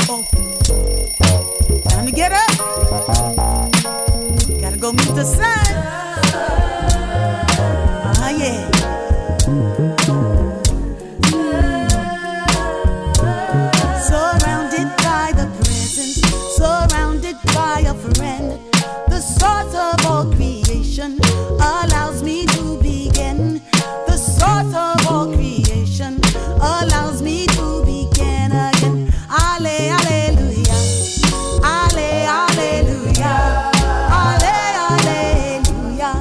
Oh, time to get up. Gotta go meet the sun. Oh yeah. Surrounded by the presence, surrounded by a friend. The source of all creation allows me to begin. The source of all creation allows me to begin again. Alle, alleluia. Alle, alleluia. Alle, alleluia.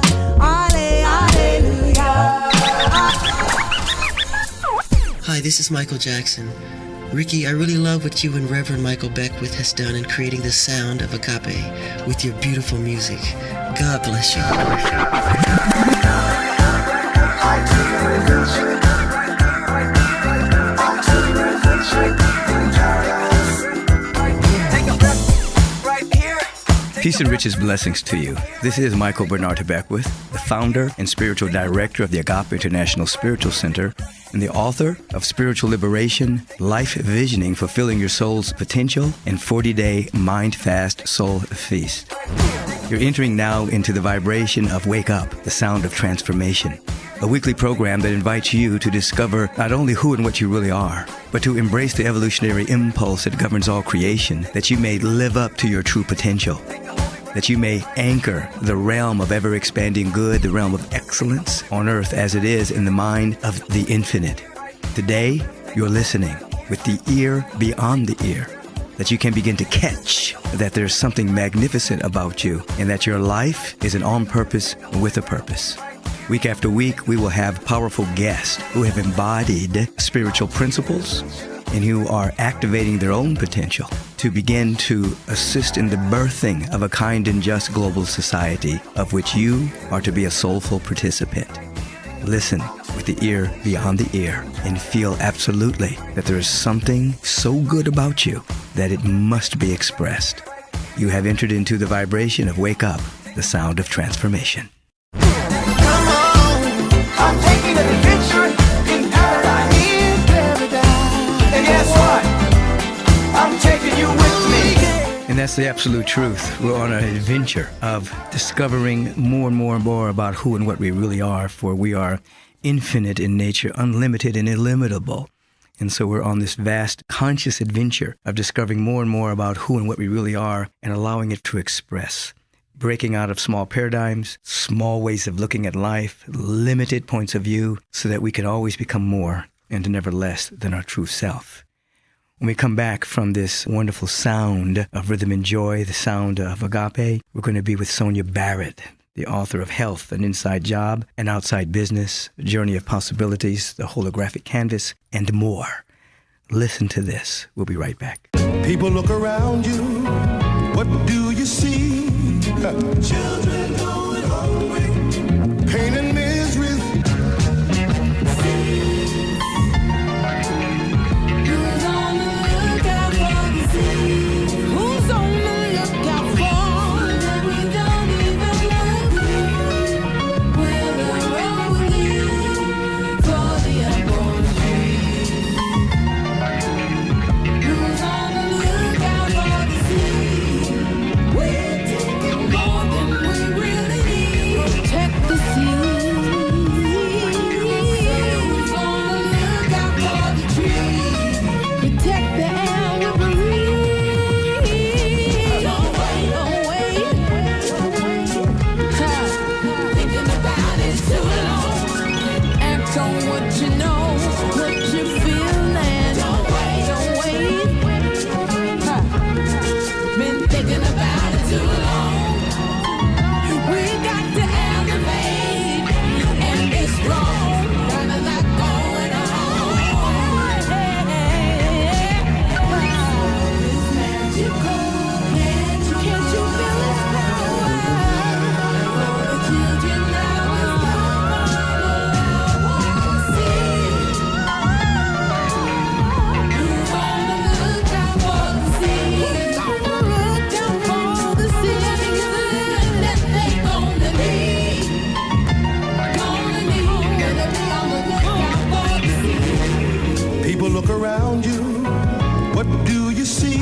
Alle, alleluia. Hi, this is Michael Jackson. Ricky, I really love what you and Reverend Michael Beckwith has done in creating the sound of agape with your beautiful music. God bless you. Peace and riches blessings to you. This is Michael Bernard Beckwith, the founder and spiritual director of the Agape International Spiritual Center and the author of Spiritual Liberation, Life Visioning, Fulfilling Your Soul's Potential, and 40-Day Mind Fast Soul Feast. You're entering now into the vibration of Wake Up, the sound of transformation, a weekly program that invites you to discover not only who and what you really are, but to embrace the evolutionary impulse that governs all creation, that you may live up to your true potential, that you may anchor the realm of ever-expanding good, the realm of excellence on earth as it is in the mind of the infinite. Today, you're listening with the ear beyond the ear, that you can begin to catch that there's something magnificent about you and that your life is an on purpose with a purpose. Week after week, we will have powerful guests who have embodied spiritual principles and who are activating their own potential to begin to assist in the birthing of a kind and just global society of which you are to be a soulful participant. Listen with the ear beyond the ear and feel absolutely that there is something so good about you that it must be expressed. You have entered into the vibration of Wake Up, the sound of transformation. Come on, I'm taking an adventure in paradise. And guess what? I'm taking you with me. And that's the absolute truth. We're on an adventure of discovering more and more and more about who and what we really are, for we are infinite in nature, unlimited and illimitable. And so we're on this vast conscious adventure of discovering more and more about who and what we really are and allowing it to express. Breaking out of small paradigms, small ways of looking at life, limited points of view, so that we can always become more and never less than our true self. When we come back from this wonderful sound of rhythm and joy, the sound of agape, we're going to be with Sonia Barrett, the author of Health, An Inside Job, An Outside Business, Journey of Possibilities, The Holographic Canvas, and more. Listen to this. We'll be right back. People look around you. What do you see? Children going hungry. Pain and misery. Who's on the lookout for the sea? Who's on the lookout for that we don't even know? Where the road leads for the unborn trees. Who's on the lookout for the sea? We're taking more than we really need. Protect the sea. Who's on the lookout for the trees? Protect the air we breathe. Don't wait, don't wait. Thinking about it too long. Act on what you know, what you feeling. Don't wait, don't wait. Been thinking about it too long. We got to elevate and be strong. Got a lot going on. It's magical. Can't you feel its power? For the children now is power. See. Who's on the lookout for the sea? Who's on the lookout for the sea? That they gonna need. Gonna be on the lookout for the sea. People look around you. What do you see?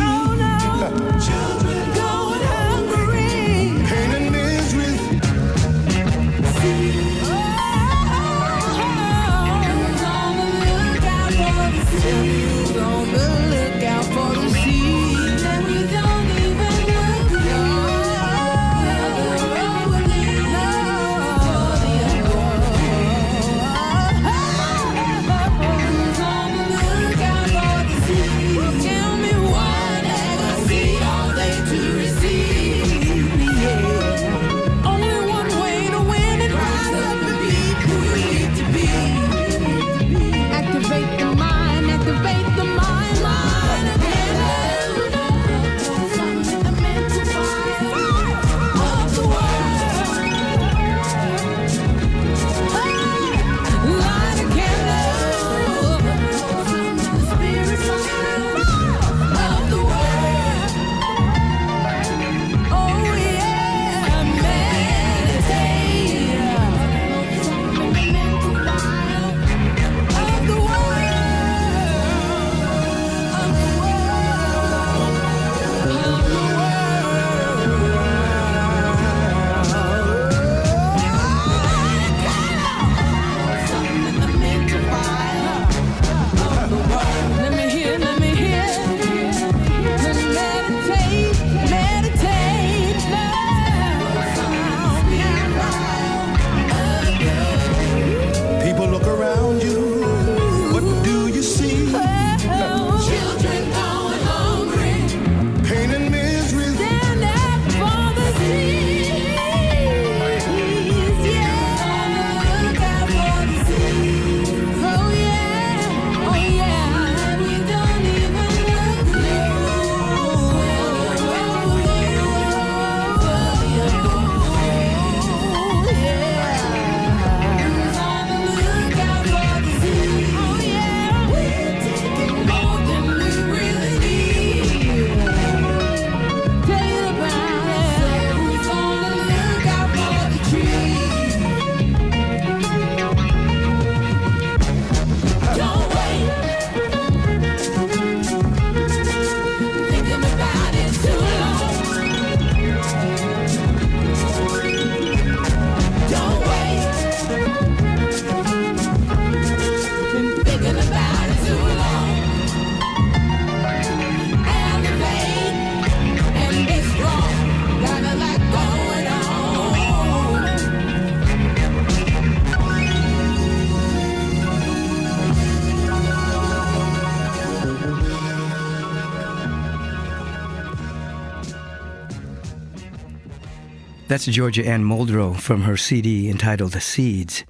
That's Georgia Ann Muldrow from her CD entitled The Seeds.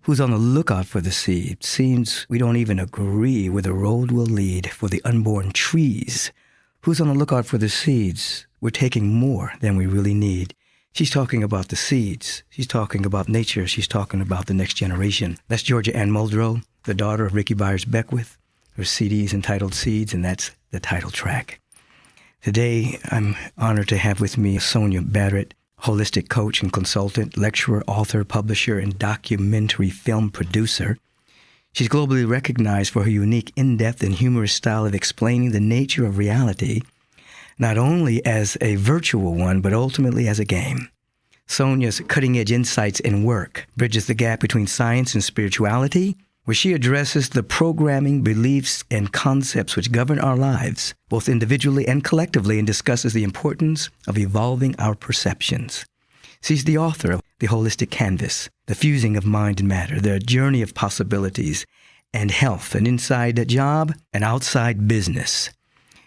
Who's on the lookout for the seed? Seems we don't even agree where the road will lead for the unborn trees. Who's on the lookout for the seeds? We're taking more than we really need. She's talking about the seeds. She's talking about nature. She's talking about the next generation. That's Georgia Ann Muldrow, the daughter of Ricky Byers Beckwith. Her CD is entitled Seeds, and that's the title track. Today, I'm honored to have with me Sonia Barrett, holistic coach and consultant, lecturer, author, publisher, and documentary film producer. She's globally recognized for her unique, in-depth, and humorous style of explaining the nature of reality, not only as a virtual one, but ultimately as a game. Sonia's cutting-edge insights and work bridges the gap between science and spirituality, where she addresses the programming, beliefs, and concepts which govern our lives, both individually and collectively, and discusses the importance of evolving our perceptions. She's the author of The Holistic Canvas, The Fusing of Mind and Matter, The Journey of Possibilities, and Health, an Inside Job, an Outside Business.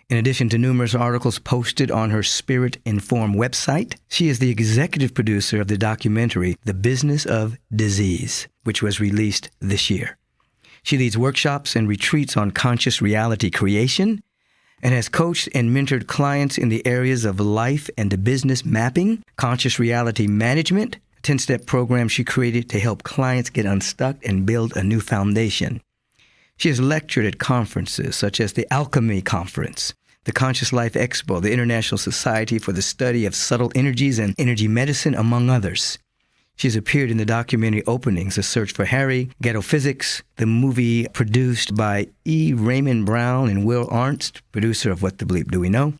In addition to numerous articles posted on her Spirit Informed website, she is the executive producer of the documentary The Business of Disease, which was released this year. She leads workshops and retreats on conscious reality creation and has coached and mentored clients in the areas of life and business mapping, conscious reality management, a 10-step program she created to help clients get unstuck and build a new foundation. She has lectured at conferences such as the Alchemy Conference, the Conscious Life Expo, the International Society for the Study of Subtle Energies and Energy Medicine, among others. She's appeared in the documentary openings, A Search for Harry, Ghetto Physics, the movie produced by E. Raymond Brown and Will Arndt, producer of What the Bleep Do We Know,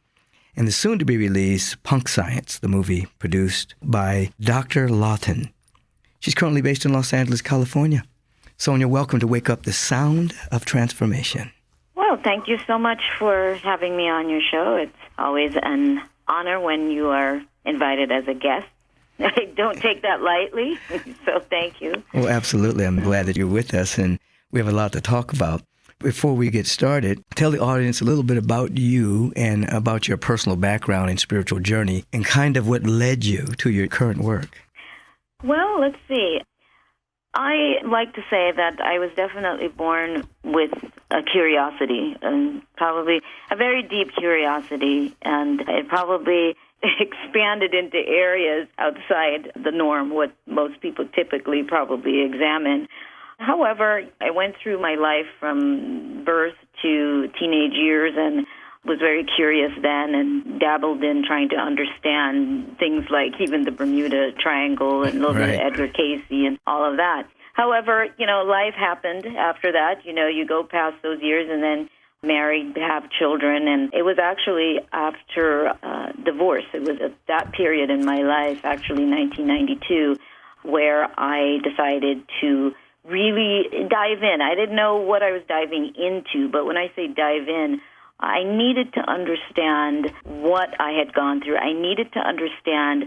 and the soon-to-be-released Punk Science, the movie produced by Dr. Lawton. She's currently based in Los Angeles, California. Sonia, welcome to Wake Up the Sound of Transformation. Well, thank you so much for having me on your show. It's always an honor when you are invited as a guest. I don't take that lightly, so thank you. Well, absolutely. I'm glad that you're with us, and we have a lot to talk about. Before we get started, tell the audience a little bit about you and about your personal background and spiritual journey and kind of what led you to your current work. Well, let's see. I like to say that I was definitely born with a curiosity, and probably a very deep curiosity, and it probably expanded into areas outside the norm, what most people typically probably examine. However, I went through my life from birth to teenage years and was very curious then and dabbled in trying to understand things like even the Bermuda Triangle and a little bit of Edgar Cayce and all of that. However, life happened after that. You go past those years and then married, have children, and it was actually after divorce. It was at that period in my life, actually 1992, where I decided to really dive in. I didn't know what I was diving into, but when I say dive in, I needed to understand what I had gone through. I needed to understand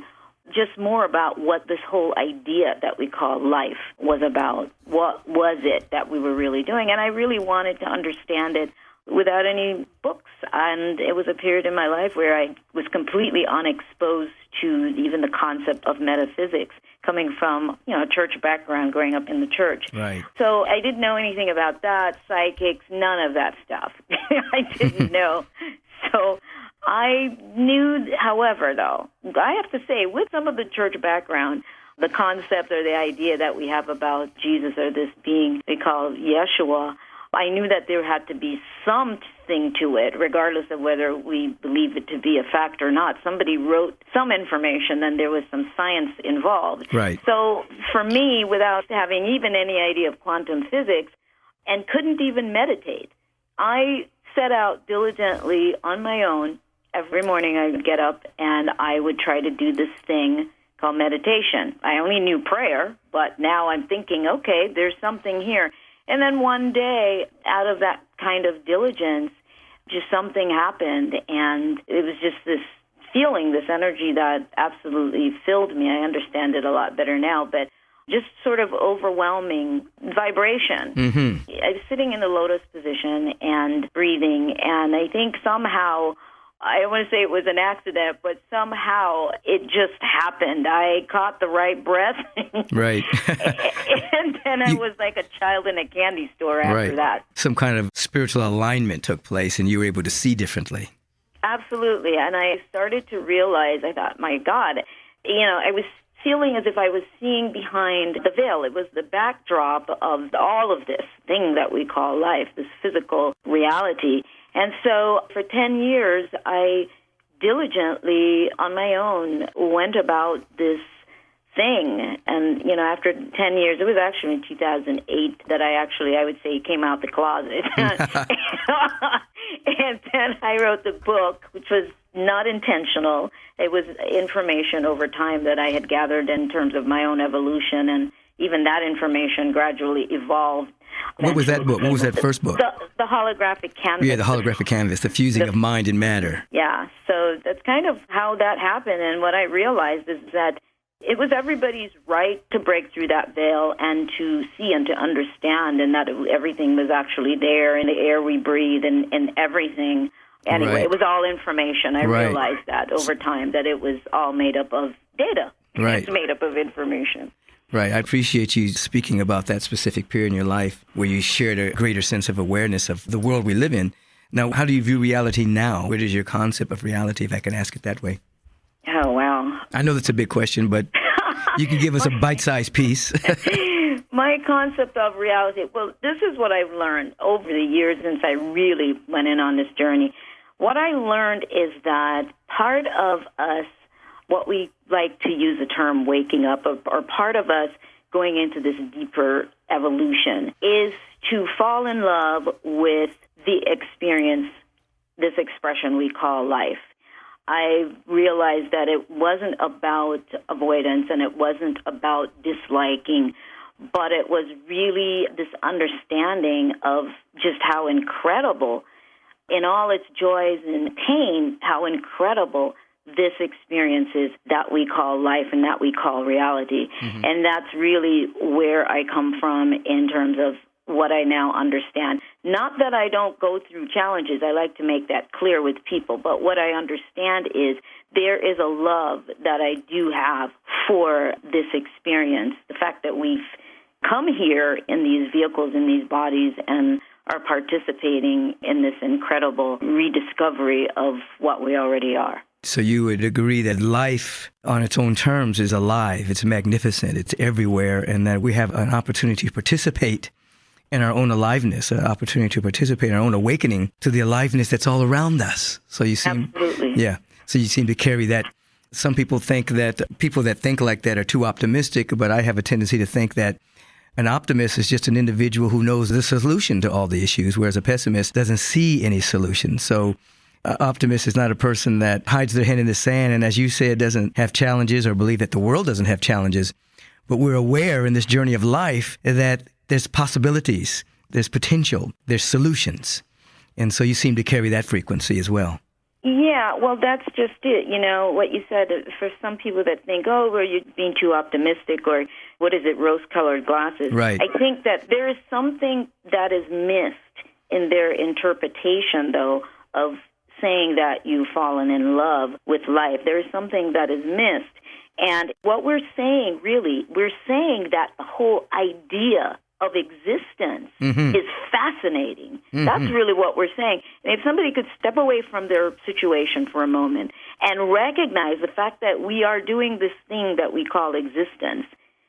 just more about what this whole idea that we call life was about. What was it that we were really doing? And I really wanted to understand it without any books. And it was a period in my life where I was completely unexposed to even the concept of metaphysics, coming from, a church background, growing up in the church. Right. So I didn't know anything about that, psychics, none of that stuff. I didn't know. So I knew, however, though, I have to say, with some of the church background, the concept or the idea that we have about Jesus or this being they call Yeshua, I knew that there had to be something to it, regardless of whether we believe it to be a fact or not. Somebody wrote some information, then there was some science involved. Right. So for me, without having even any idea of quantum physics, and couldn't even meditate, I set out diligently on my own. Every morning I would get up and I would try to do this thing called meditation. I only knew prayer, but now I'm thinking, okay, there's something here. And then one day, out of that kind of diligence, just something happened, and it was just this feeling, this energy that absolutely filled me. I understand it a lot better now, but just sort of overwhelming vibration. Mm-hmm. I was sitting in the lotus position and breathing, and I think somehow I don't want to say it was an accident, but somehow it just happened. I caught the right breath. Right. And then I was like a child in a candy store after that. Some kind of spiritual alignment took place and you were able to see differently. Absolutely. And I started to realize, I thought, my God, I was feeling as if I was seeing behind the veil. It was the backdrop of all of this thing that we call life, this physical reality. And so for 10 years, I diligently, on my own, went about this thing. And, after 10 years, it was actually in 2008 that I would say, came out the closet. And then I wrote the book, which was not intentional. It was information over time that I had gathered in terms of my own evolution, and even that information gradually evolved. What was that book? What was that first book? The holographic canvas. Yeah, the holographic canvas, the fusing of mind and matter. Yeah, so that's kind of how that happened. And what I realized is that it was everybody's right to break through that veil and to see and to understand, and that everything was actually there in the air we breathe and everything. Anyway, Right. It was all information. I Right. realized that over time, that it was all made up of data. Right. It's made up of information. Right. I appreciate you speaking about that specific period in your life where you shared a greater sense of awareness of the world we live in. Now, how do you view reality now? What is your concept of reality, if I can ask it that way? Oh, wow. I know that's a big question, but you can give us a bite-sized piece. My concept of reality, well, this is what I've learned over the years since I really went in on this journey. What I learned is that part of us, what we like to use the term waking up, or part of us going into this deeper evolution, is to fall in love with the experience, this expression we call life. I realized that it wasn't about avoidance and it wasn't about disliking, but it was really this understanding of just how incredible, in all its joys and pain, how incredible this experience is that we call life and that we call reality. Mm-hmm. And that's really where I come from in terms of what I now understand. Not that I don't go through challenges. I like to make that clear with people. But what I understand is there is a love that I do have for this experience. The fact that we've come here in these vehicles, in these bodies, and are participating in this incredible rediscovery of what we already are. So you would agree that life on its own terms is alive, it's magnificent, it's everywhere, and that we have an opportunity to participate in our own aliveness, an opportunity to participate in our own awakening to the aliveness that's all around us. So you seem, Absolutely. Yeah. So you seem to carry that. Some people think that people that think like that are too optimistic, but I have a tendency to think that an optimist is just an individual who knows the solution to all the issues, whereas a pessimist doesn't see any solution. So optimist is not a person that hides their head in the sand and, as you said, doesn't have challenges or believe that the world doesn't have challenges. But we're aware in this journey of life that there's possibilities, there's potential, there's solutions. And so you seem to carry that frequency as well. Yeah, well, that's just it. You know, what you said, for some people that think, oh, well, you're being too optimistic, or what is it, rose-colored glasses. Right. I think that there is something that is missed in their interpretation, though, of saying that you've fallen in love with life. There is something that is missed. And what we're saying, really, we're saying that the whole idea of existence is fascinating. That's really what we're saying. And if somebody could step away from their situation for a moment and recognize the fact that we are doing this thing that we call existence,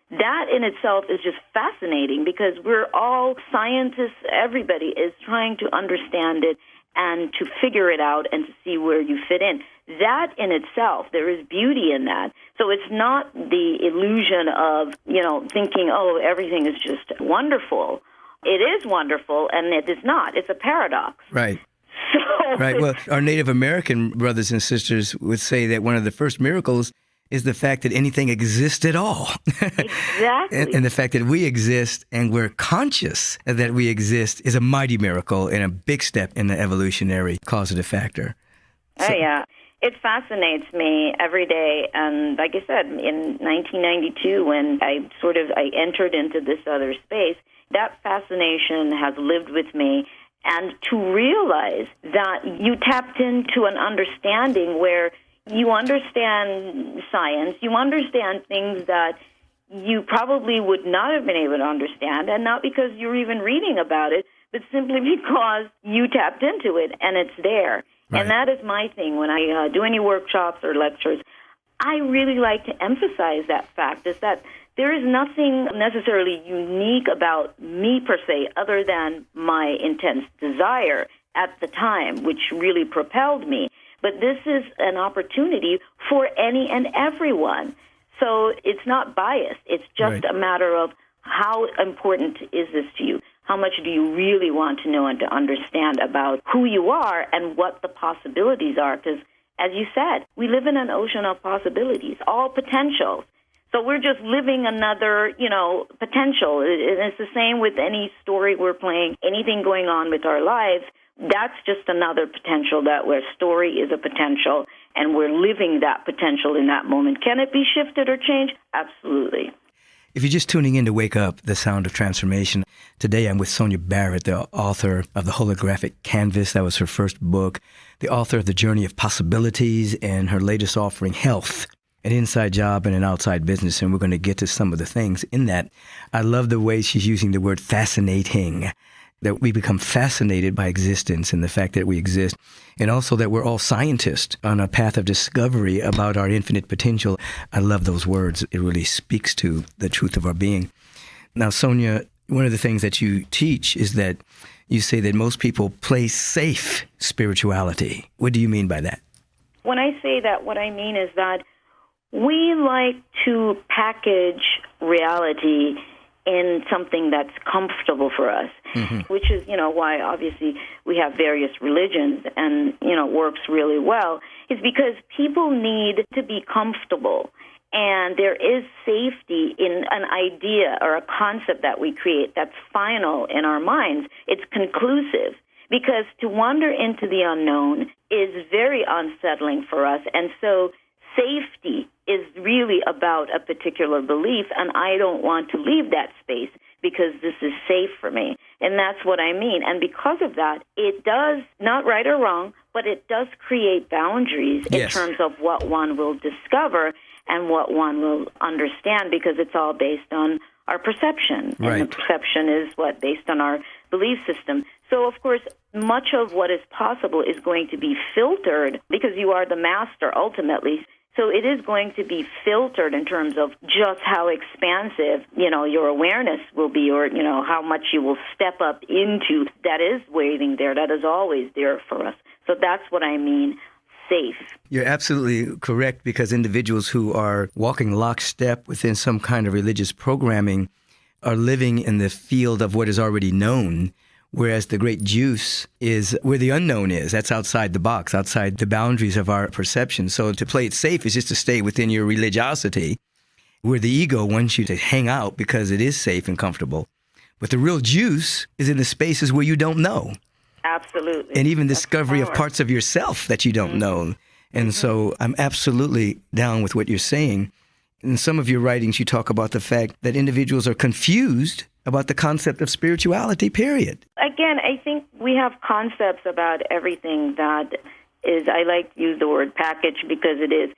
that in itself is just fascinating, because we're all scientists. Everybody is trying to understand it and to figure it out and to see where you fit in. That in itself, there is beauty in that. So it's not the illusion of, thinking, oh, everything is just wonderful. It is wonderful, and it is not. It's a paradox. Right. So Right. Well, our Native American brothers and sisters would say that one of the first miracles is the fact that anything exists at all. Exactly. And the fact that we exist and we're conscious that we exist is a mighty miracle and a big step in the evolutionary causative factor. Oh, yeah. It fascinates me every day. And like I said, in 1992, when I entered into this other space, that fascination has lived with me. and to realize that you tapped into an understanding where you understand science, you understand things that you probably would not have been able to understand, and not because you're even reading about it, but simply because you tapped into it and it's there. Right. And that is my thing when I do any workshops or lectures. I really like to emphasize that fact, is that there is nothing necessarily unique about me per se other than my intense desire at the time, which really propelled me. But this is an opportunity for any and everyone. So it's not biased. It's just a matter of how important is this to you? How much do you really want to know and to understand about who you are and what the possibilities are? Because, as you said, we live in an ocean of possibilities, all potentials. So we're just living another, potential. And it's the same with any story we're playing, anything going on with our lives. That's just another potential, that where story is a potential, and we're living that potential in that moment. Can it be shifted or changed? Absolutely. If you're just tuning in to Wake Up, The Sound of Transformation, today I'm with Sonia Barrett, the author of The Holographic Canvas. That was her first book. The author of The Journey of Possibilities, and her latest offering, Health, an inside job and an outside business. And we're going to get to some of the things in that. I love the way she's using the word fascinating, that we become fascinated by existence and the fact that we exist, and also that we're all scientists on a path of discovery about our infinite potential. I love those words. It really speaks to the truth of our being. Now, Sonia, one of the things that you teach is that you say that most people play safe spirituality. What do you mean by that? When I say that, what I mean is that we like to package reality in something that's comfortable for us, which is, why obviously we have various religions and, works really well, is because people need to be comfortable. And there is safety in an idea or a concept that we create that's final in our minds. It's conclusive, because to wander into the unknown is very unsettling for us. And so safety is really about a particular belief, and I don't want to leave that space because this is safe for me. And that's what I mean. And because of that, it does, not right or wrong, but it does create boundaries in terms of what one will discover and what one will understand, because it's all based on our perception. Right. And the perception is based on our belief system. So, of course, much of what is possible is going to be filtered, because you are the master ultimately. So it is going to be filtered in terms of just how expansive, your awareness will be, or, how much you will step up into. That is waiting there. That is always there for us. So that's what I mean, safe. You're absolutely correct, because individuals who are walking lockstep within some kind of religious programming are living in the field of what is already known. Whereas the great juice is where the unknown is. That's outside the box, outside the boundaries of our perception. So to play it safe is just to stay within your religiosity, where the ego wants you to hang out because it is safe and comfortable. But the real juice is in the spaces where you don't know. Absolutely. And even discovery of parts of yourself that you don't know. And so I'm absolutely down with what you're saying. In some of your writings, you talk about the fact that individuals are confused about the concept of spirituality, period. Again, I think we have concepts about everything that is, I like to use the word package because it is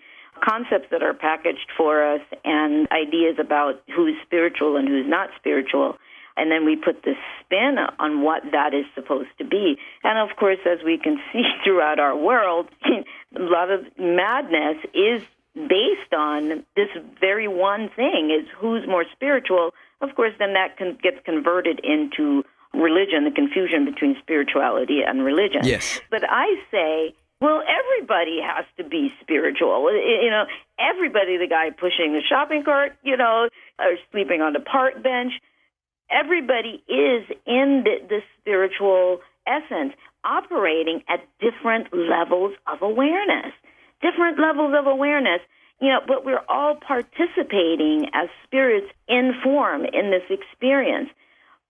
concepts that are packaged for us, and ideas about who's spiritual and who's not spiritual. And then we put this spin on what that is supposed to be. And of course, as we can see throughout our world, a lot of madness is based on this very one thing, is who's more spiritual. Of course, then that gets converted into religion, the confusion between spirituality and religion. Yes. But I say, well, everybody has to be spiritual. Everybody, the guy pushing the shopping cart, or sleeping on the park bench, everybody is in the spiritual essence, operating at different levels of awareness. But we're all participating as spirits in form in this experience,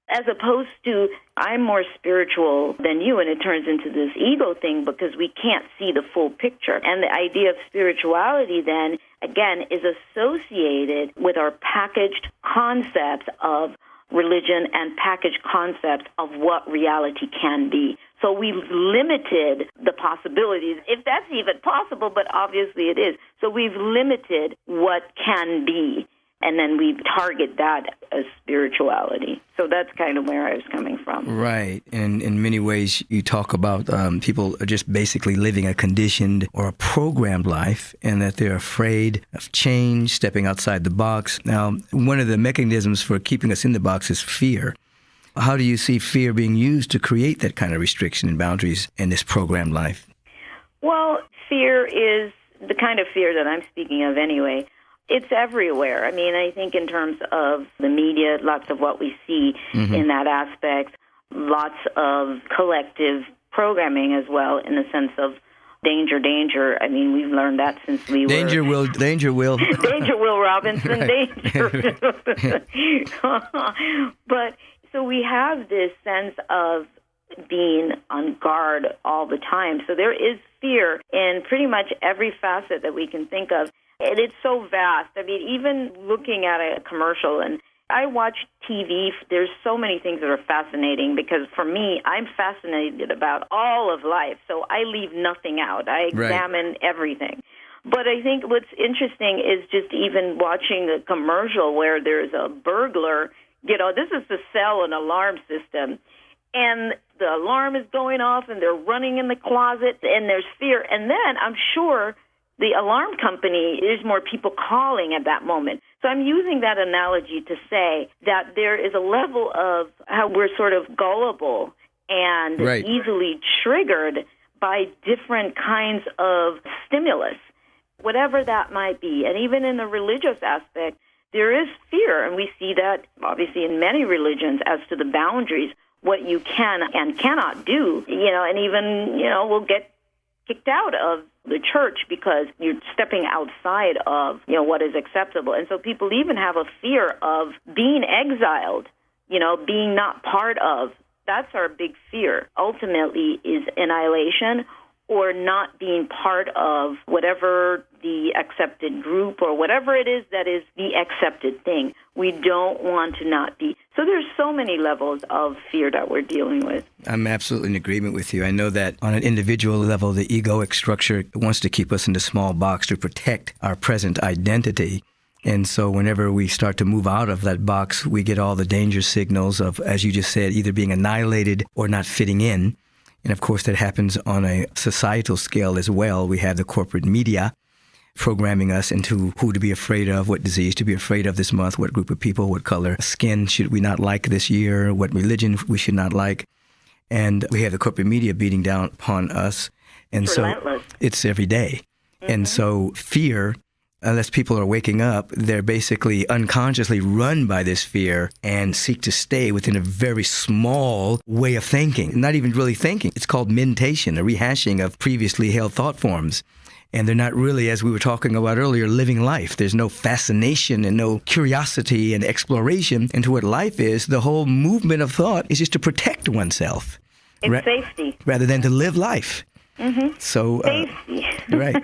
as opposed to I'm more spiritual than you, and it turns into this ego thing because we can't see the full picture. And the idea of spirituality then, again, is associated with our packaged concepts of religion and packaged concepts of what reality can be. So we've limited the possibilities, if that's even possible, but obviously it is. So we've limited what can be, and then we target that as spirituality. So that's kind of where I was coming from. Right. And in many ways, you talk about people are just basically living a conditioned or a programmed life, and that they're afraid of change, stepping outside the box. Now, one of the mechanisms for keeping us in the box is fear. How do you see fear being used to create that kind of restriction and boundaries in this programmed life? Well, fear is the kind of fear that I'm speaking of anyway. It's everywhere. I mean, I think in terms of the media, lots of what we see in that aspect, lots of collective programming as well, in the sense of danger, danger. I mean, we've learned that since we Danger were... Danger will. Danger, Will Robinson, danger. But so we have this sense of being on guard all the time. So there is fear in pretty much every facet that we can think of. And it's so vast. I mean, even looking at a commercial, and I watch TV, there's so many things that are fascinating because for me, I'm fascinated about all of life. So I leave nothing out. I examine everything. But I think what's interesting is just even watching a commercial where there's a burglar. You know, this is to sell an alarm system, and the alarm is going off, and they're running in the closet, and there's fear. And then I'm sure the alarm company, there's more people calling at that moment. So I'm using that analogy to say that there is a level of how we're sort of gullible and easily triggered by different kinds of stimulus, whatever that might be. And even in the religious aspect, there is fear, and we see that obviously in many religions as to the boundaries, what you can and cannot do, and even, will get kicked out of the church because you're stepping outside of, what is acceptable. And so people even have a fear of being exiled, being not part of. That's our big fear, ultimately, is annihilation or not being part of whatever the accepted group or whatever it is that is the accepted thing. We don't want to not be. So there's so many levels of fear that we're dealing with. I'm absolutely in agreement with you. I know that on an individual level, the egoic structure wants to keep us in a small box to protect our present identity. And so whenever we start to move out of that box, we get all the danger signals of, as you just said, either being annihilated or not fitting in. And of course, that happens on a societal scale as well. We have the corporate media programming us into who to be afraid of, what disease to be afraid of this month, what group of people, what color skin should we not like this year, what religion we should not like. And we have the corporate media beating down upon us. And it's relentless. It's every day. And so fear, unless people are waking up, they're basically unconsciously run by this fear and seek to stay within a very small way of thinking, not even really thinking. It's called mentation, a rehashing of previously held thought forms. And they're not really, as we were talking about earlier, living life. There's no fascination and no curiosity and exploration into what life is. The whole movement of thought is just to protect oneself. It's safety. Rather than to live life. So, safety. Right.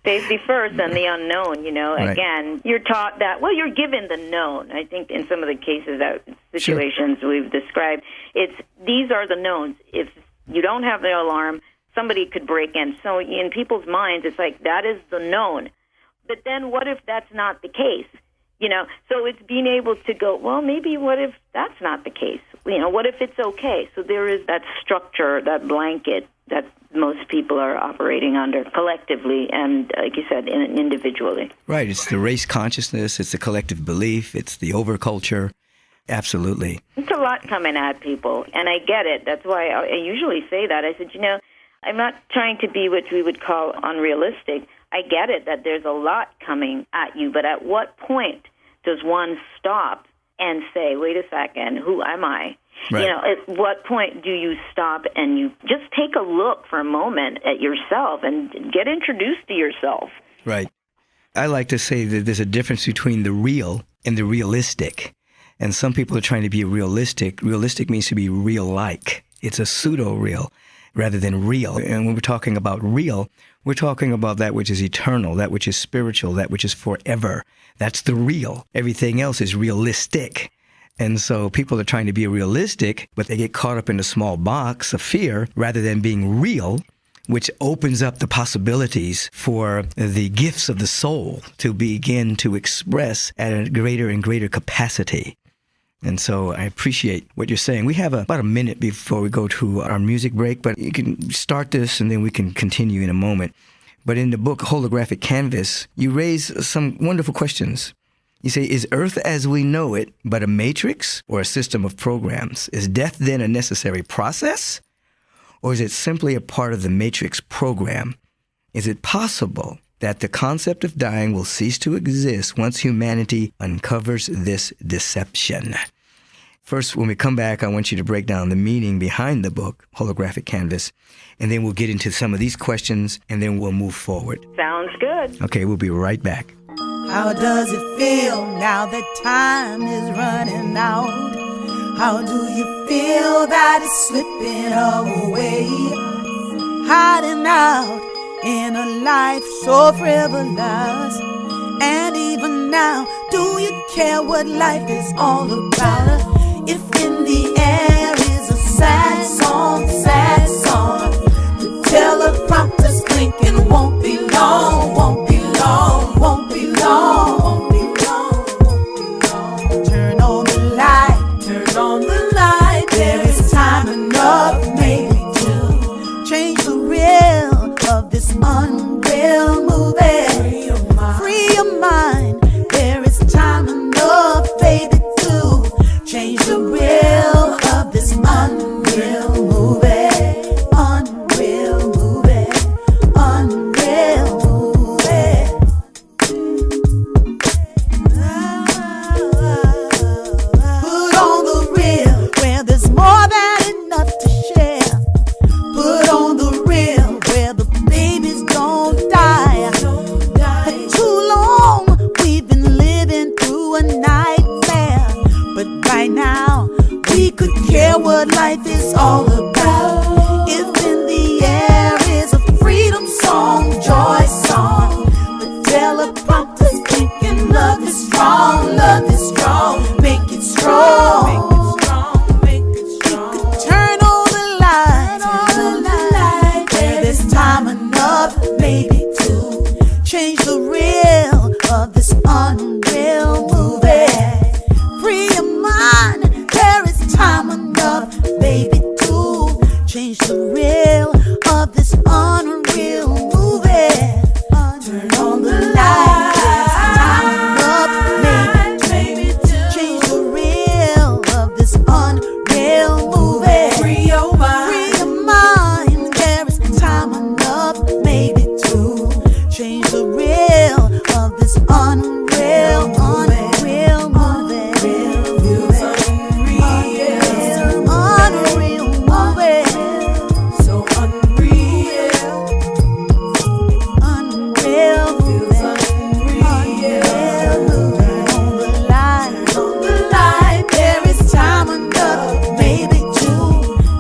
Safety first and the unknown, Right. Again, you're taught that, well, you're given the known. I think in some of the cases, situations we've described, these are the knowns. If you don't have the alarm, somebody could break in. So in people's minds, it's like, that is the known. But then what if that's not the case? So it's being able to go, well, maybe what if that's not the case? What if it's okay? So there is that structure, that blanket that most people are operating under collectively and, like you said, individually. Right. It's the race consciousness. It's the collective belief. It's the overculture. Absolutely. It's a lot coming at people, and I get it. That's why I usually say that. I said, I'm not trying to be what we would call unrealistic. I get it that there's a lot coming at you, but at what point does one stop and say, wait a second, who am I? Right. At what point do you stop and you just take a look for a moment at yourself and get introduced to yourself? Right. I like to say that there's a difference between the real and the realistic. And some people are trying to be realistic. Realistic means to be real-like. It's a pseudo-real rather than real. And when we're talking about real, we're talking about that which is eternal, that which is spiritual, that which is forever. That's the real. Everything else is realistic. And so people are trying to be realistic, but they get caught up in a small box of fear rather than being real, which opens up the possibilities for the gifts of the soul to begin to express at a greater and greater capacity. And so I appreciate what you're saying. We have about a minute before we go to our music break, but you can start this and then we can continue in a moment. But in the book, Holographic Canvas, you raise some wonderful questions. You say, is Earth as we know it but a matrix or a system of programs? Is death then a necessary process? Or is it simply a part of the matrix program? Is it possible that the concept of dying will cease to exist once humanity uncovers this deception? First, when we come back, I want you to break down the meaning behind the book, Holographic Canvas, and then we'll get into some of these questions, and then we'll move forward. Sounds good. Okay, we'll be right back. How does it feel now that time is running out? How do you feel that it's slipping away? Hiding out in a life so frivolous. And even now, do you care what life is all about? If in the air is a sad song, the teleprompter's blinking, won't be long, won't be long, won't be long, won't be long, won't be long. Turn on the light, turn on the light. There is time enough, maybe to change the reel of this unreal movie. Free your mind. There is time enough, baby, to change the reel of this unreal movie. Unreal movie. Unreal movie. Put on the reel where there's more than enough to share. Put on the reel where the babies don't die. For too long we've been living through a nightmare, but right now we could care what life is all about. If in the air is a freedom song, joy song, the teleprompter's thinking love is strong, love is strong, make it strong. You could turn on the light, where there's time enough, maybe to change the reel of this unreal movie. Free your mind, there is time enough, baby, to change the reel of this unreal movie. Turn on the light, there's time enough, maybe to change the reel of this unreal movie. Free your mind, there is time enough, maybe to change the reel of this unreal movie. Unreal movie. So unreal. Unreal movie. Unreal movie. On the line, there is time enough, maybe to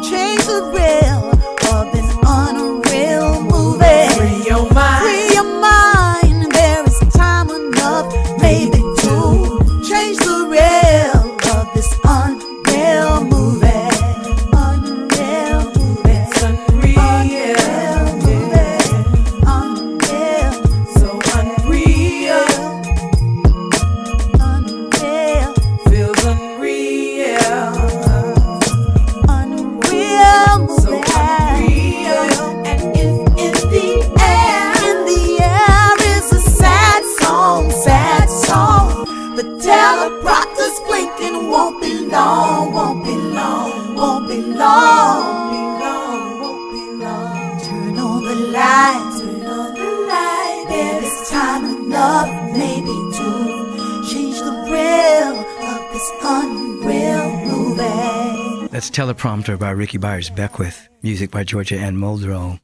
change the reel of this unreal movie. Free your mind, there is time enough, maybe to change the reel of this unreal movie. Unreal movie. It's unreal movie. Unreal. So unreal. Unreal. Feels unreal. Unreal movie. So unreal. And if in the air is a sad song, the teleprompter's blinking, won't be long, won't be long, won't be long, won't be long. Turn on the light, there is time enough, maybe to change the reel of this unreal movie. That's Teleprompter by Ricky Byers Beckwith, music by Georgia Ann Muldrow.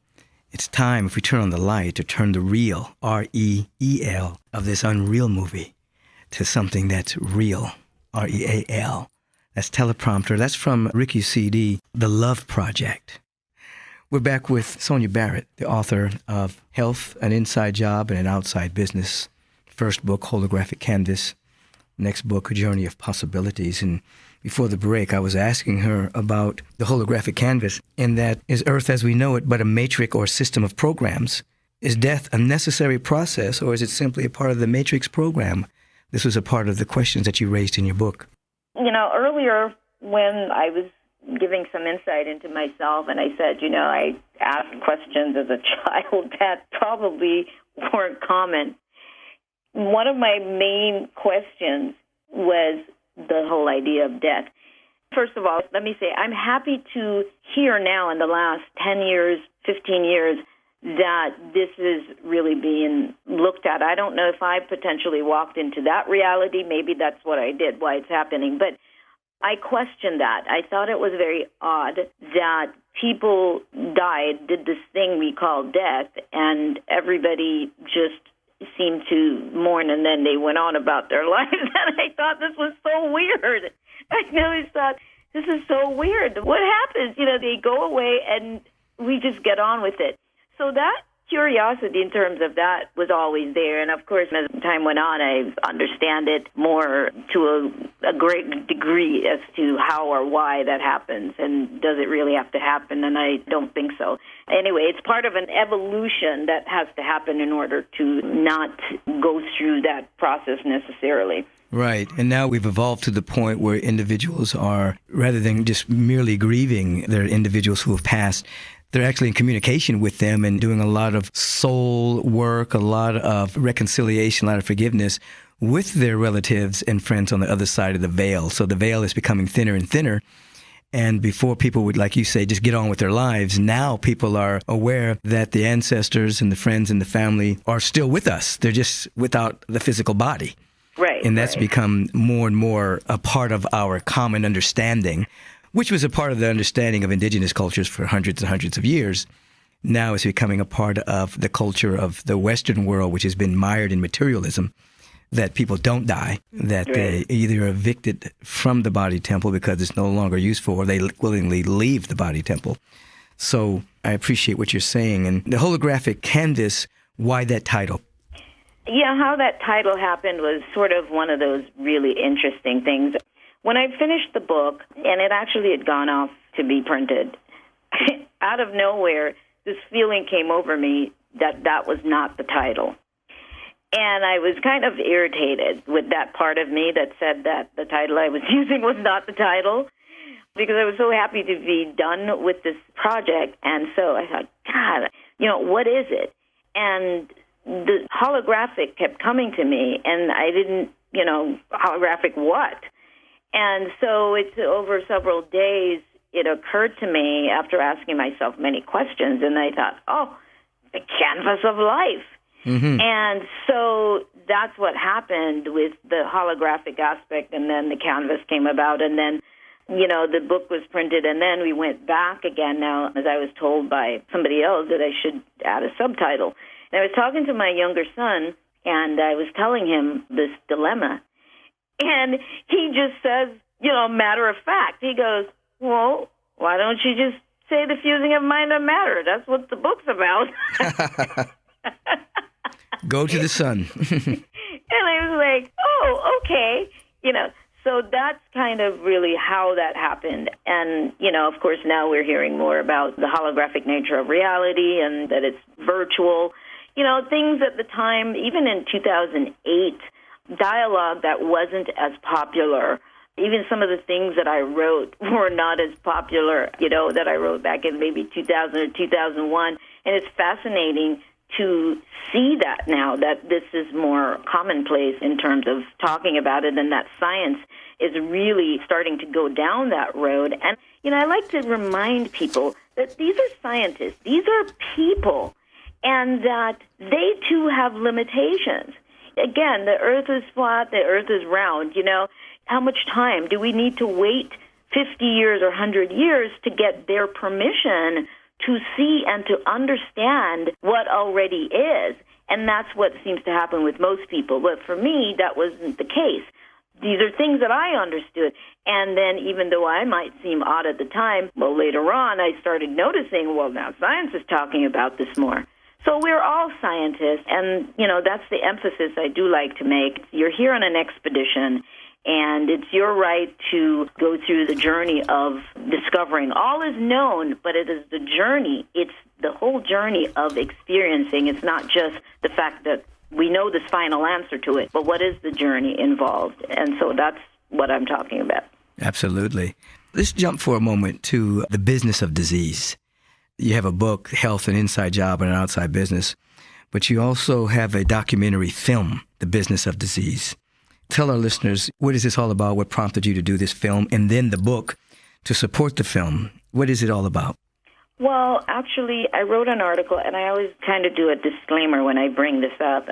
It's time, if we turn on the light, to turn the reel, R-E-E-L, of this unreal movie to something that's real, R-E-A-L. That's Teleprompter. That's from Ricky's CD, The Love Project. We're back with Sonia Barrett, the author of Health, An Inside Job and an Outside Business, first book, Holographic Canvas, next book, A Journey of Possibilities. And before the break, I was asking her about the holographic canvas, and that is Earth as we know it but a matrix or system of programs? Is death a necessary process, or is it simply a part of the matrix program? This was a part of the questions that you raised in your book. Earlier when I was giving some insight into myself, and I said, I asked questions as a child that probably weren't common. One of my main questions was the whole idea of death. First of all, let me say, I'm happy to hear now in the last 10 years, 15 years, that this is really being looked at. I don't know if I potentially walked into that reality. Maybe that's what I did, why it's happening. But I questioned that. I thought it was very odd that people died, did this thing we call death, and everybody just seemed to mourn, and then they went on about their lives. And I thought this was so weird. I always thought, this is so weird. What happens? They go away, and we just get on with it. So that curiosity in terms of that was always there. And, of course, as time went on, I understand it more to a great degree as to how or why that happens. And does it really have to happen? And I don't think so. Anyway, it's part of an evolution that has to happen in order to not go through that process necessarily. Right. And now we've evolved to the point where individuals are, rather than just merely grieving their individuals who have passed, they're actually in communication with them and doing a lot of soul work, a lot of reconciliation, a lot of forgiveness with their relatives and friends on the other side of the veil. So the veil is becoming thinner and thinner. And before people would, like you say, just get on with their lives, now people are aware that the ancestors and the friends and the family are still with us. They're just without the physical body. Right. And that's become more and more a part of our common understanding, which was a part of the understanding of indigenous cultures for hundreds and hundreds of years. Now it's becoming a part of the culture of the Western world, which has been mired in materialism, that people don't die, that they either are evicted from the body temple because it's no longer useful, or they willingly leave the body temple. So I appreciate what you're saying. And the holographic canvas, why that title? Yeah, how that title happened was sort of one of those really interesting things. When I finished the book, and it actually had gone off to be printed, out of nowhere, this feeling came over me that that was not the title. And I was kind of irritated with that part of me that said that the title I was using was not the title, because I was so happy to be done with this project. And so I thought, God, what is it? And the holographic kept coming to me, and I didn't, holographic what? And so it's over several days, it occurred to me after asking myself many questions, and I thought, the canvas of life. Mm-hmm. And so that's what happened with the holographic aspect, and then the canvas came about, and then, the book was printed, and then we went back again now, as I was told by somebody else that I should add a subtitle. And I was talking to my younger son, and I was telling him this dilemma. And he just says, matter of fact, he goes, well, why don't you just say the fusing of mind and matter? That's what the book's about. Go to the sun. And I was like, okay. So that's kind of really how that happened. And, of course, now we're hearing more about the holographic nature of reality and that it's virtual. Things at the time, even in 2008, dialogue that wasn't as popular. Even some of the things that I wrote were not as popular, that I wrote back in maybe 2000 or 2001. And it's fascinating to see that now, that this is more commonplace in terms of talking about it, and that science is really starting to go down that road. And, I like to remind people that these are scientists. These are people, and that they, too, have limitations. Again, the earth is flat, the earth is round. How much time do we need to wait 50 years or 100 years to get their permission to see and to understand what already is? And that's what seems to happen with most people. But for me, that wasn't the case. These are things that I understood. And then even though I might seem odd at the time, well, later on I started noticing, well, now science is talking about this more. So we're all scientists, and, that's the emphasis I do like to make. You're here on an expedition, And it's your right to go through the journey of discovering. All is known, but it is the journey. It's the whole journey of experiencing. It's not just the fact that we know this final answer to it, but what is the journey involved? And so that's what I'm talking about. Absolutely. Let's jump for a moment to the business of disease. You have a book, Health, an Inside Job and an Outside Business, but you also have a documentary film, The Business of Disease. Tell our listeners, what is this all about? What prompted you to do this film? And then the book to support the film. What is it all about? Well, actually, I wrote an article, and I always kind of do a disclaimer when I bring this up,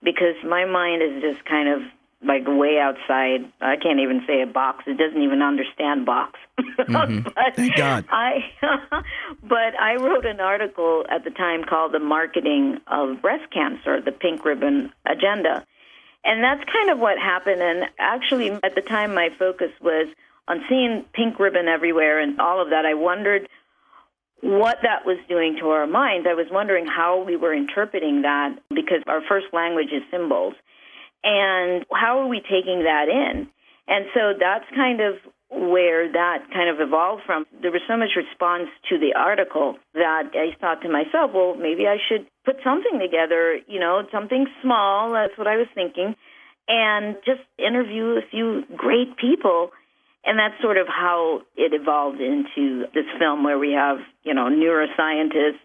because my mind is just kind of like way outside. I can't even say a box. It doesn't even understand box. Mm-hmm. But thank God. But I wrote an article at the time called The Marketing of Breast Cancer, the Pink Ribbon Agenda. And that's kind of what happened. And actually, at the time, my focus was on seeing pink ribbon everywhere and all of that. I wondered what that was doing to our minds. I was wondering how we were interpreting that, because our first language is symbols. And how are we taking that in? And so that's kind of where that kind of evolved from. There was so much response to the article that I thought to myself, well, maybe I should put something together, something small. That's what I was thinking. And just interview a few great people. And that's sort of how it evolved into this film where we have, neuroscientists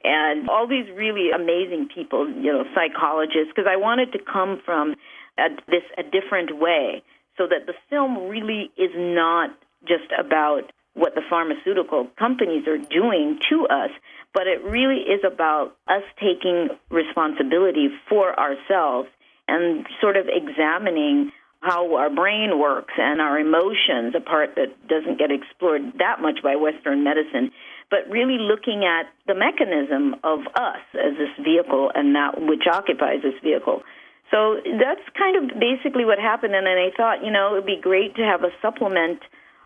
and all these really amazing people, psychologists, because I wanted to come from a different way, so that the film really is not just about what the pharmaceutical companies are doing to us, but it really is about us taking responsibility for ourselves and sort of examining how our brain works and our emotions, a part that doesn't get explored that much by Western medicine, but really looking at the mechanism of us as this vehicle and that which occupies this vehicle. So that's kind of basically what happened, and then I thought, it would be great to have a supplement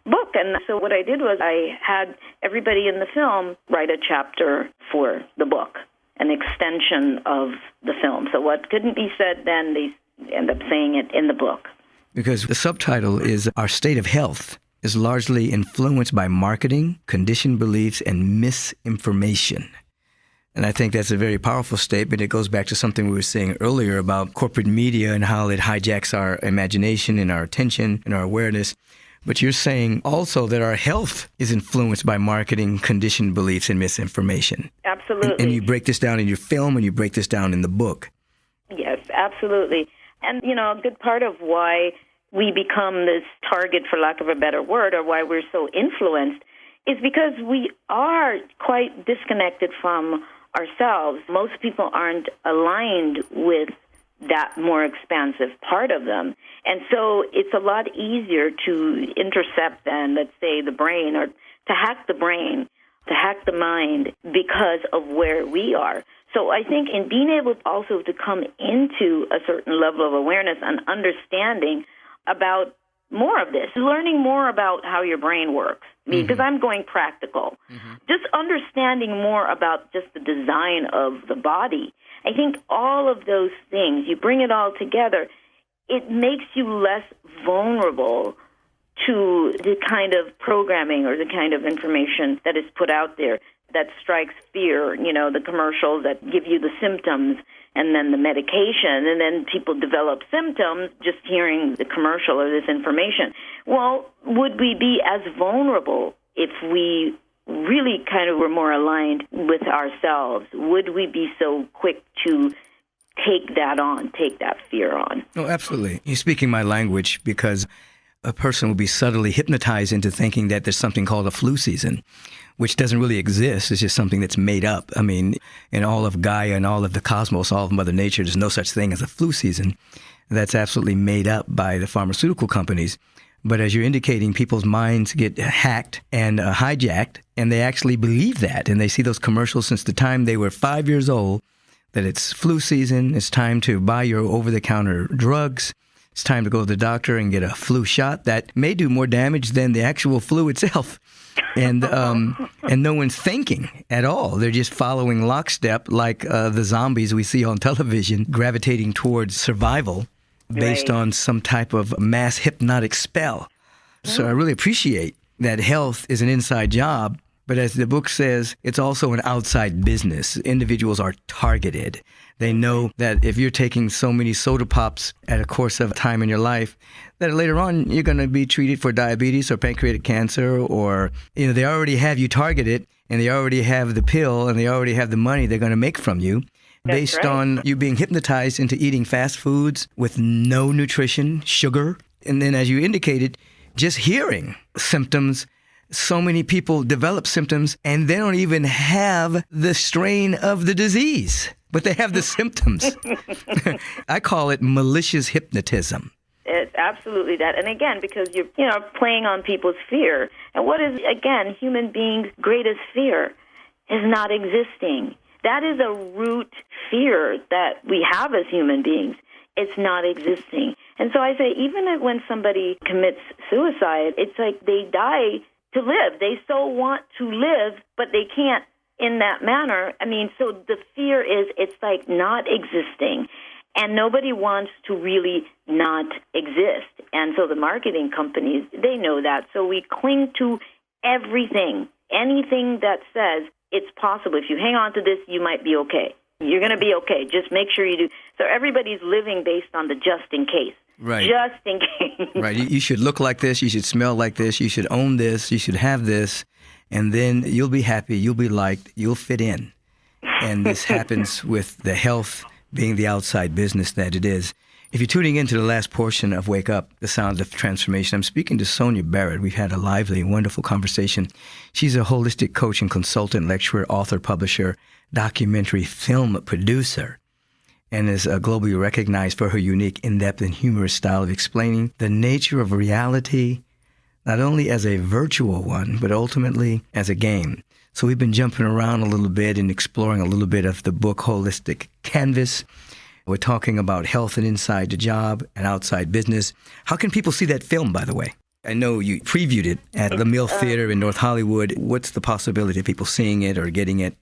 book. And so what I did was I had everybody in the film write a chapter for the book, an extension of the film. So what couldn't be said then, they end up saying it in the book. Because the subtitle is Our State of Health is largely influenced by marketing, conditioned beliefs, and misinformation. And I think that's a very powerful statement. It goes back to something we were saying earlier about corporate media and how it hijacks our imagination and our attention and our awareness. But you're saying also that our health is influenced by marketing, conditioned beliefs, and misinformation. Absolutely. And you break this down in your film, and you break this down in the book. Yes, absolutely. And, a good part of why we become this target, for lack of a better word, or why we're so influenced, is because we are quite disconnected from ourselves. Most people aren't aligned with that more expansive part of them. And so it's a lot easier to intercept than, let's say, the brain, or to hack the brain, to hack the mind, because of where we are. So I think in being able also to come into a certain level of awareness and understanding about more of this, learning more about how your brain works, because I'm going practical, just understanding more about just the design of the body. I think all of those things, you bring it all together, it makes you less vulnerable to the kind of programming or the kind of information that is put out there that strikes fear, the commercials that give you the symptoms and then the medication, and then people develop symptoms just hearing the commercial or this information. Well, would we be as vulnerable if we really kind of were more aligned with ourselves? Would we be so quick to take that fear on? Oh, absolutely. You're speaking my language, because a person will be subtly hypnotized into thinking that there's something called a flu season, which doesn't really exist. It's just something that's made up. I mean, in all of Gaia and all of the cosmos, all of Mother Nature, there's no such thing as a flu season. That's absolutely made up by the pharmaceutical companies. But as you're indicating, people's minds get hacked and hijacked, and they actually believe that. And they see those commercials since the time they were 5 years old, that it's flu season, it's time to buy your over-the-counter drugs, it's time to go to the doctor and get a flu shot that may do more damage than the actual flu itself. And no one's thinking at all. They're just following lockstep like the zombies we see on television, gravitating towards survival. based Right. on some type of mass hypnotic spell. So I really appreciate that health is an inside job, but as the book says, it's also an outside business. Individuals are targeted. They know that if you're taking so many soda pops at a course of time in your life, that later on you're going to be treated for diabetes or pancreatic cancer, or, they already have you targeted, and they already have the pill, and they already have the money they're going to make from you. That's Based right. on you being hypnotized into eating fast foods with no nutrition, sugar. And then as you indicated, just hearing symptoms, so many people develop symptoms and they don't even have the strain of the disease, but they have the symptoms. I call it malicious hypnotism. It's absolutely that. And again, because you're playing on people's fear. And what is, again, human beings' greatest fear is not existing. That is a root fear that we have as human beings. It's not existing. And so I say, even when somebody commits suicide, it's like they die to live. They so want to live, but they can't in that manner. I mean, so the fear is it's like not existing. And nobody wants to really not exist. And so the marketing companies, they know that. So we cling to everything, anything that says it's possible. If you hang on to this, you might be okay. You're going to be okay. Just make sure you do. So everybody's living based on the just in case. Right. Just in case. Right. You should look like this. You should smell like this. You should own this. You should have this. And then you'll be happy. You'll be liked. You'll fit in. And this happens with the health being the outside business that it is. If you're tuning into the last portion of Wake Up, the Sounds of Transformation, I'm speaking to Sonia Barrett. We've had a lively, wonderful conversation. She's a holistic coach and consultant, lecturer, author, publisher, documentary film producer, and is globally recognized for her unique, in-depth, and humorous style of explaining the nature of reality, not only as a virtual one, but ultimately as a game. So we've been jumping around a little bit and exploring a little bit of the book Holistic Canvas. We're talking about health and inside the job and outside business. How can people see that film, by the way? I know you previewed it at the Mill Theater in North Hollywood. What's the possibility of people seeing it or getting it?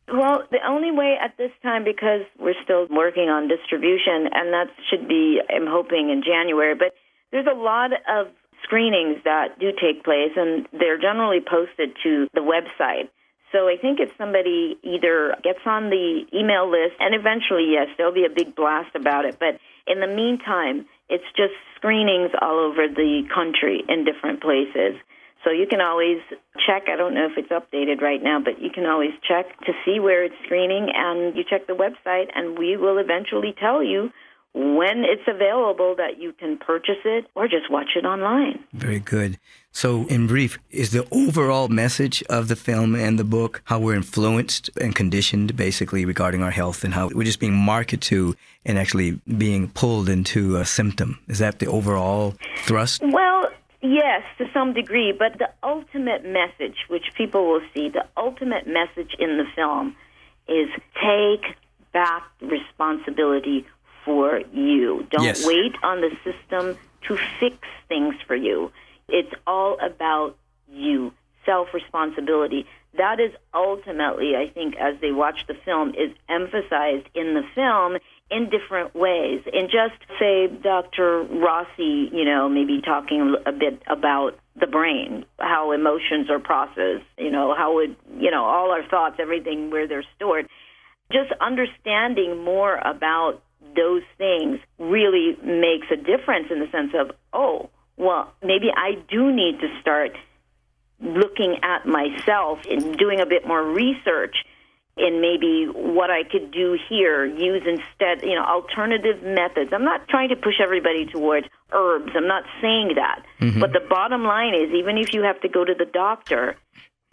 Well, the only way at this time, because we're still working on distribution, and that should be, I'm hoping, in January, but there's a lot of screenings that do take place, and they're generally posted to the website. So I think if somebody either gets on the email list, and eventually, yes, there'll be a big blast about it, but in the meantime, it's just screenings all over the country in different places. So you can always check. I don't know if it's updated right now, but you can always check to see where it's screening, and you check the website, and we will eventually tell you when it's available that you can purchase it or just watch it online. Very good. So in brief, is the overall message of the film and the book how we're influenced and conditioned basically regarding our health and how we're just being marketed to and actually being pulled into a symptom? Is that the overall thrust? Well, yes, to some degree, but the ultimate message, which people will see, the ultimate message in the film is take back responsibility for you. Don't Yes. wait on the system to fix things for you. It's all about you, self-responsibility. That is ultimately, I think, as they watch the film, is emphasized in the film in different ways. In just, say, Dr. Rossi, maybe talking a bit about the brain, how emotions are processed, how it, all our thoughts, everything, where they're stored. Just understanding more about those things really makes a difference in the sense of, oh, well, maybe I do need to start looking at myself and doing a bit more research in maybe what I could do here, use instead, alternative methods. I'm not trying to push everybody towards herbs. I'm not saying that. Mm-hmm. But the bottom line is, even if you have to go to the doctor,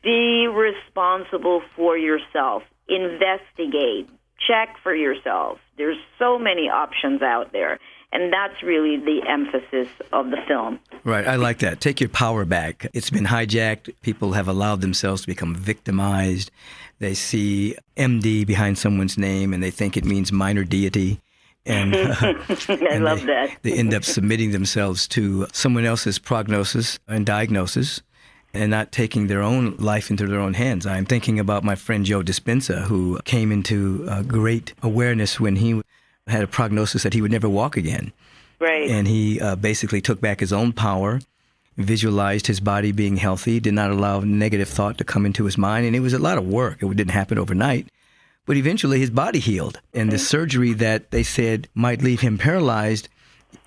be responsible for yourself. Investigate. Check for yourself. There's so many options out there. And that's really the emphasis of the film. Right. I like that. Take your power back. It's been hijacked. People have allowed themselves to become victimized. They see MD behind someone's name and they think it means minor deity. And, I love that. They end up submitting themselves to someone else's prognosis and diagnosis and not taking their own life into their own hands. I'm thinking about my friend Joe Dispenza, who came into great awareness when he had a prognosis that he would never walk again. Right. And he basically took back his own power, visualized his body being healthy, did not allow negative thought to come into his mind. And it was a lot of work. It didn't happen overnight. But eventually his body healed. And the surgery that they said might leave him paralyzed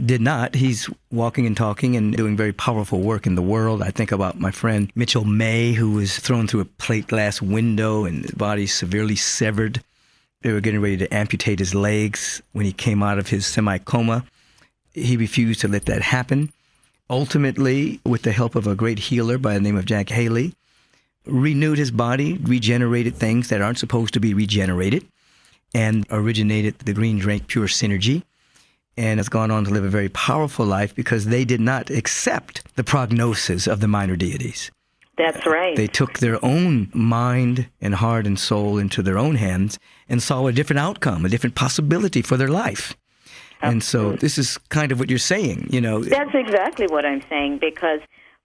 did not. He's walking and talking and doing very powerful work in the world. I think about my friend Mitchell May, who was thrown through a plate glass window and his body severely severed. They were getting ready to amputate his legs when he came out of his semi-coma. He refused to let that happen. Ultimately, with the help of a great healer by the name of Jack Haley, renewed his body, regenerated things that aren't supposed to be regenerated, and originated the green drink Pure Synergy, and has gone on to live a very powerful life because they did not accept the prognosis of the minor deities. That's right. They took their own mind and heart and soul into their own hands and saw a different outcome, a different possibility for their life. And so this is kind of what you're saying, you know. That's exactly what I'm saying, because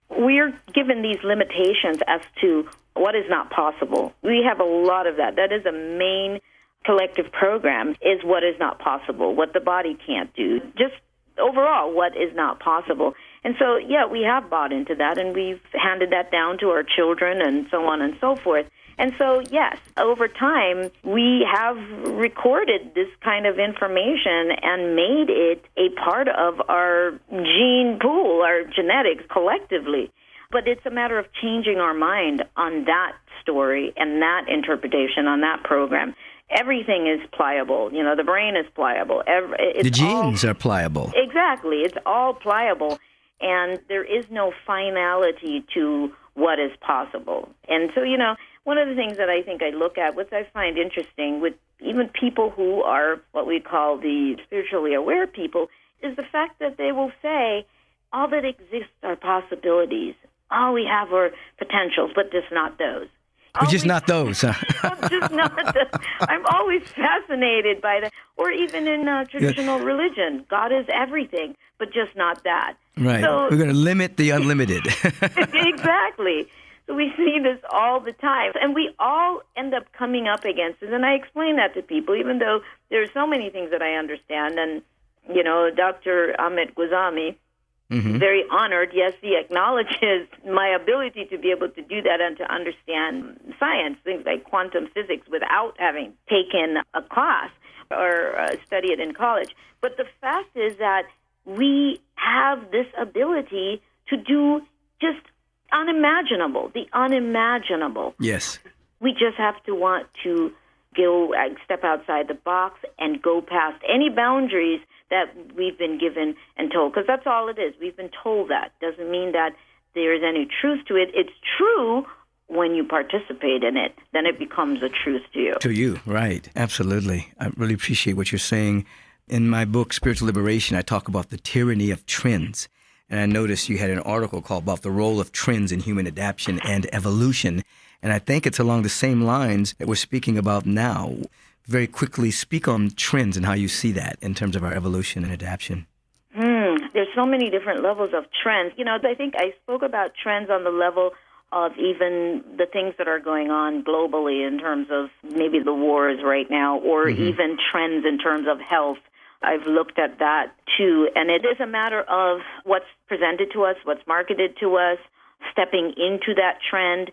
we're given these limitations as to what is not possible. We have a lot of that. That is a main collective program, is what is not possible, what the body can't do, just overall what is not possible. And so, yeah, we have bought into that, and we've handed that down to our children and so on and so forth. And so, yes, over time, we have recorded this kind of information and made it a part of our gene pool, our genetics collectively. But it's a matter of changing our mind on that story and that interpretation on that program. Everything is pliable. You know, the brain is pliable. The genes are pliable. Exactly. It's all pliable. And there is no finality to what is possible. And so, you know, one of the things that I think I look at, which I find interesting with even people who are what we call the spiritually aware people, is the fact that they will say, all that exists are possibilities. All we have are potentials, but just not those. But just not those, huh? Just not those. I'm always fascinated by that. Or even in traditional religion, God is everything, but just not that. Right. So, we're going to limit the unlimited. Exactly. So we see this all the time. And we all end up coming up against it. And I explain that to people, even though there are so many things that I understand. And, you know, Dr. Ahmed Guzami, very honored. Yes, he acknowledges my ability to be able to do that and to understand science, things like quantum physics, without having taken a class or studied it in college. But the fact is that we have this ability to do just unimaginable, the unimaginable. Yes. We just have to want to go step outside the box and go past any boundaries that we've been given and told, because that's all it is. We've been told that. Doesn't mean that there is any truth to it. It's true when you participate in it. Then it becomes a truth to you. To you, right. Absolutely. I really appreciate what you're saying. In my book, Spiritual Liberation, I talk about the tyranny of trends. And I noticed you had an article called about the role of trends in human adaptation and evolution. And I think it's along the same lines that we're speaking about now. Very quickly, speak on trends and how you see that in terms of our evolution and adaptation. There's so many different levels of trends. You know, I think I spoke about trends on the level of even the things that are going on globally in terms of maybe the wars right now, or even trends in terms of health. I've looked at that too. And it is a matter of what's presented to us, what's marketed to us, stepping into that trend.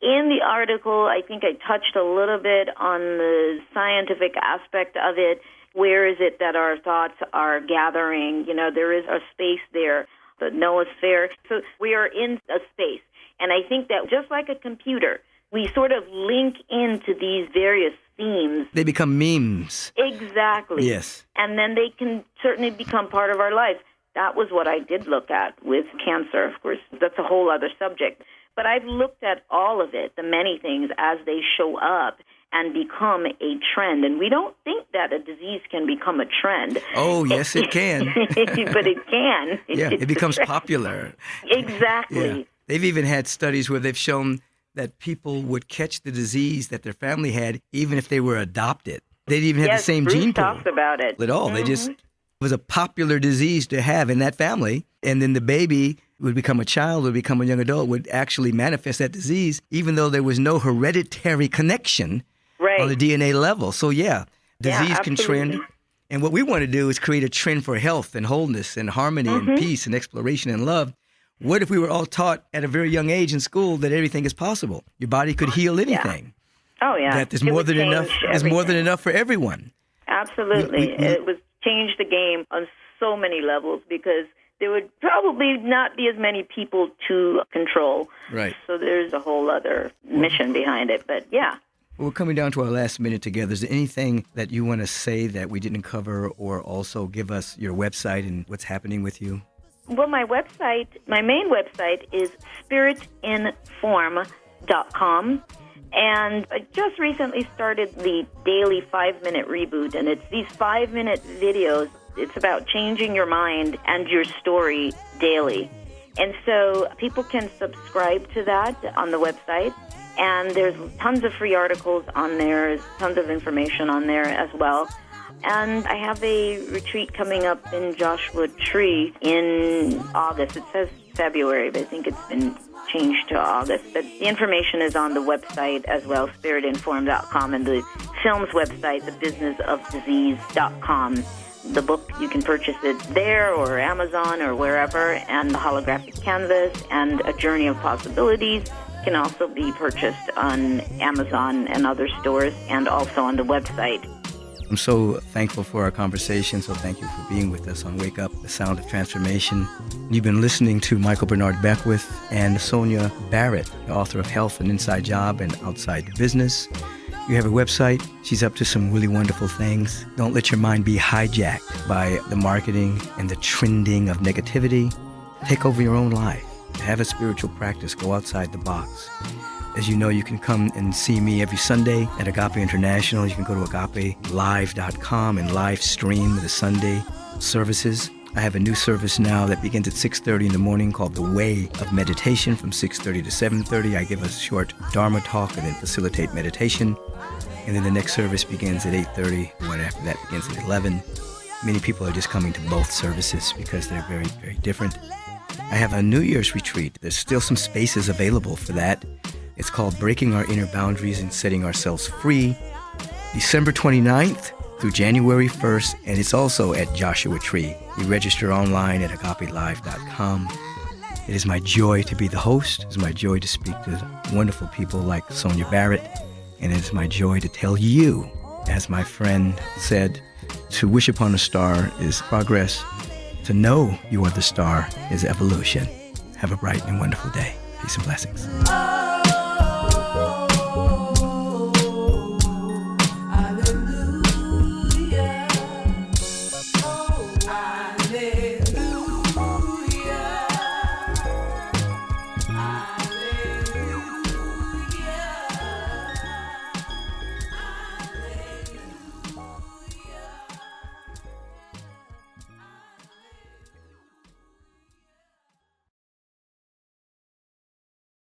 In the article, I think I touched a little bit on the scientific aspect of it. Where is it that our thoughts are gathering? You know, there is a space there, the noosphere. So we are in a space. And I think that just like a computer, we sort of link into these various themes. They become memes. Exactly. Yes. And then they can certainly become part of our life. That was what I did look at with cancer. Of course, that's a whole other subject. But I've looked at all of it, the many things, as they show up and become a trend. And we don't think that a disease can become a trend. Oh, yes, it can. But it can. Yeah, it becomes popular. Exactly. Yeah. They've even had studies where they've shown that people would catch the disease that their family had even if they were adopted. They didn't even have the same Bruce gene pool. talks about it. At all. They just, it was a popular disease to have in that family. And then the baby would become a child, would become a young adult, would actually manifest that disease, even though there was no hereditary connection on the DNA level. So, yeah, disease can trend. And what we want to do is create a trend for health and wholeness and harmony and peace and exploration and love. What if we were all taught at a very young age in school that everything is possible? Your body could heal anything. Oh, yeah. That there's It more would than enough. change There's more than everything. enough for everyone. Absolutely. It was changed the game on so many levels because there would probably not be as many people to control. Right. So there's a whole other mission behind it. But yeah. Well, we're coming down to our last minute together. Is there anything that you want to say that we didn't cover, or also give us your website and what's happening with you? Well, my main website is spiritinform.com. And I just recently started the daily 5-minute reboot, and it's these 5-minute videos. It's about changing your mind and your story daily. And so people can subscribe to that on the website, and there's tons of free articles on there, there's tons of information on there as well. And I have a retreat coming up in Joshua Tree in August. It says February, but I think it's been changed to August. But the information is on the website as well, spiritinform.com, and the film's website, thebusinessofdisease.com. The book, you can purchase it there or Amazon or wherever, and the holographic canvas and A Journey of Possibilities can also be purchased on Amazon and other stores, and also on the website. I'm so thankful for our conversation, so thank you for being with us on Wake Up, the Sound of Transformation. You've been listening to Michael Bernard Beckwith and Sonia Barrett, the author of Health, An Inside Job and Outside the Business. You have a website. She's up to some really wonderful things. Don't let your mind be hijacked by the marketing and the trending of negativity. Take over your own life. Have a spiritual practice. Go outside the box. As you know, you can come and see me every Sunday at Agape International. You can go to agapelive.com and live stream the Sunday services. I have a new service now that begins at 6:30 in the morning called The Way of Meditation from 6:30 to 7:30. I give a short Dharma talk and then facilitate meditation. And then the next service begins at 8:30. One after that begins at 11. Many people are just coming to both services because they're very, very different. I have a New Year's retreat. There's still some spaces available for that. It's called Breaking Our Inner Boundaries and Setting Ourselves Free, December 29th through January 1st, and it's also at Joshua Tree. You register online at agapelive.com. It is my joy to be the host. It is my joy to speak to wonderful people like Sonia Barrett, and it is my joy to tell you, as my friend said, to wish upon a star is progress. To know you are the star is evolution. Have a bright and wonderful day. Peace and blessings.